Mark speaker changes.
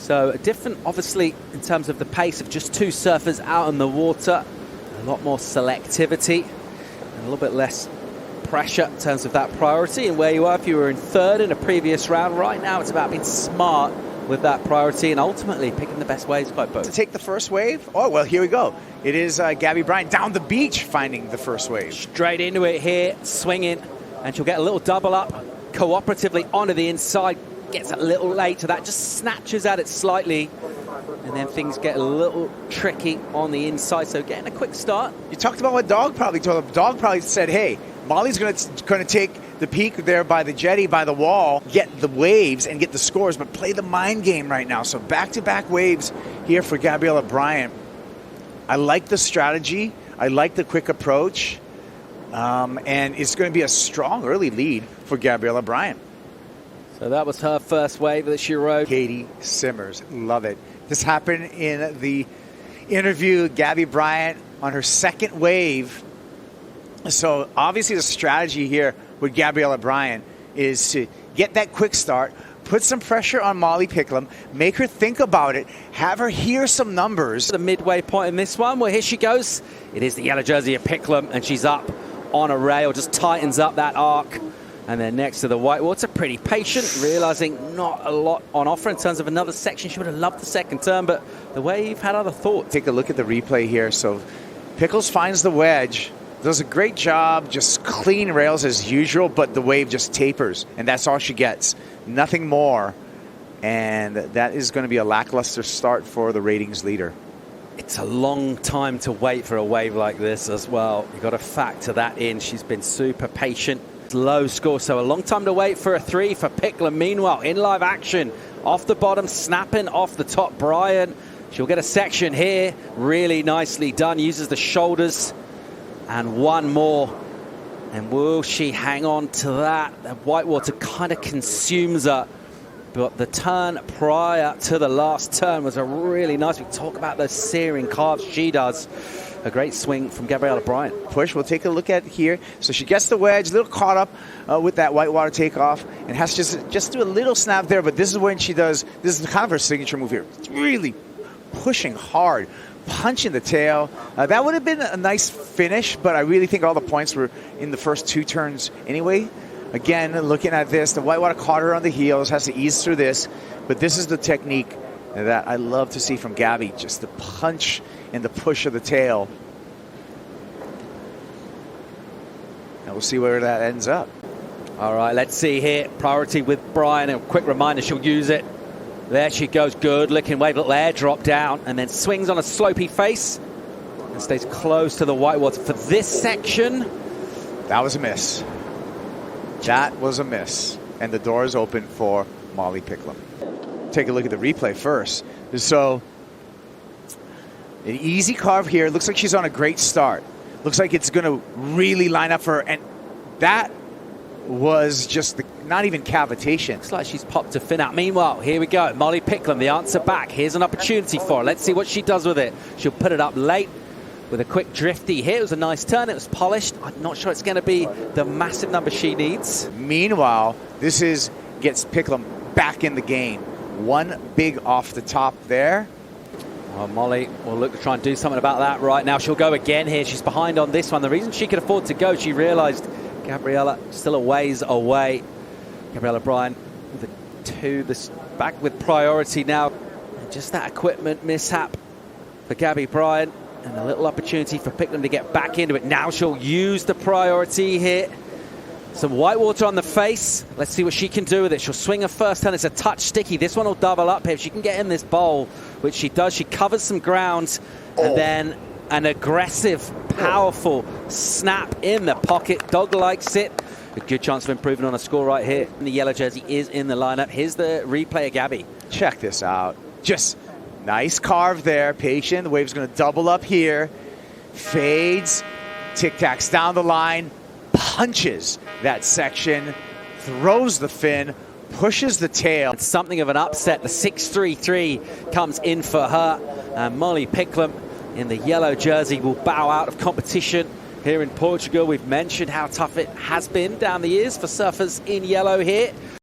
Speaker 1: So different, obviously, in terms of the pace of just two surfers out in the water. A lot more selectivity and a little bit less pressure in terms of that priority and where you are if you were in third in a previous round. Right now it's about being smart with that priority and ultimately picking the best waves by both.
Speaker 2: To take the first wave? Oh, well, here we go. It is Gabby Bryan down the beach finding the first wave.
Speaker 1: Straight into it here, swinging, and she'll get a little double up cooperatively onto the inside. Gets a little late to that, just snatches at it slightly, and then things get a little tricky on the inside, so getting a quick start.
Speaker 2: You talked about what Dog probably told him. Dog probably said, hey, Molly's going to take the peak there by the jetty, by the wall, get the waves and get the scores, but play the mind game right now. So back-to-back waves here for Gabriela Bryan. I like the strategy. I like the quick approach. And it's going to be a strong early lead for Gabriela Bryan.
Speaker 1: So that was her first wave that she rode.
Speaker 2: Katie Simmers, love it. This happened in the interview, Gabby Bryan on her second wave. So obviously the strategy here with Gabriela Bryan is to get that quick start, put some pressure on M.Picklum, make her think about it, have her hear some numbers.
Speaker 1: The midway point in this one, well, here she goes. It is the yellow jersey of Picklum, and she's up on a rail, just tightens up that arc. And then next to the whitewater, pretty patient, realizing not a lot on offer in terms of another section. She would have loved the second turn, but the wave had other thoughts.
Speaker 2: Take a look at the replay here. So Pickles finds the wedge, does a great job, just clean rails as usual, but the wave just tapers, and that's all she gets. Nothing more. And that is going to be a lackluster start for the ratings leader.
Speaker 1: It's a long time to wait for a wave like this as well. You've got to factor that in. She's been super patient. Low score, so a long time to wait for a 3 for Picklum. Meanwhile, in live action, off the bottom, snapping off the top, Bryan. She'll get a section here, really nicely done, uses the shoulders, and one more. And will she hang on to that? The whitewater kind of consumes her, but the turn prior to the last turn was a really nice. We talk about those searing calves she does. A great swing from Gabriela Bryan. Push,
Speaker 2: we'll take a look at here. So she gets the wedge, a little caught up with that whitewater takeoff, and has to just do a little snap there, but this is when she does, this is kind of her signature move here. It's really pushing hard, punching the tail. That would have been a nice finish, but I really think all the points were in the first two turns anyway. Again, looking at this, the whitewater caught her on the heels, has to ease through this, but this is the technique that I love to see from Gabby, just the punch and the push of the tail. And we'll see where that ends up.
Speaker 1: All right, let's see here. Priority with Bryan. A quick reminder, she'll use it. There she goes. Good looking wave, little air drop down, and then swings on a slopey face and stays close to the whitewater for this section.
Speaker 2: That was a miss. That was a miss. And the door is open for M.Picklum. Take a look at the replay first. So an easy carve here. Looks like she's on a great start. Looks like it's going to really line up for her. And that was just not even cavitation.
Speaker 1: Looks like she's popped a fin out. Meanwhile, here we go. M.Picklum, the answer back. Here's an opportunity for her. Let's see what she does with it. She'll put it up late with a quick drifty hit. It was a nice turn. It was polished. I'm not sure it's going to be the massive number she needs.
Speaker 2: Meanwhile, this gets Picklum back in the game. One big off the top there.
Speaker 1: Well, Molly will look to try and do something about that right now. She'll go again here. She's behind on this one. The reason she could afford to go, she realized Gabriela still a ways away. Gabriela Bryan with a 2, this back with priority now. And just that equipment mishap for Gabby Bryan, and a little opportunity for Picklum to get back into it. Now she'll use the priority here. Some whitewater on the face. Let's see what she can do with it. She'll swing her first turn. It's a touch sticky. This one will double up here. If she can get in this bowl, which she does, she covers some ground, and then an aggressive, powerful snap in the pocket. Dog likes it. A good chance of improving on a score right here. And the yellow jersey is in the lineup. Here's the replay of Gabby.
Speaker 2: Check this out. Just nice carve there. Patient. The wave's going to double up here. Fades. Tic-tacs down the line. Punches that section, throws the fin, pushes the tail.
Speaker 1: It's something of an upset. The 6-3-3 comes in for her. And M.Picklum in the yellow jersey will bow out of competition here in Portugal. We've mentioned how tough it has been down the years for surfers in yellow here.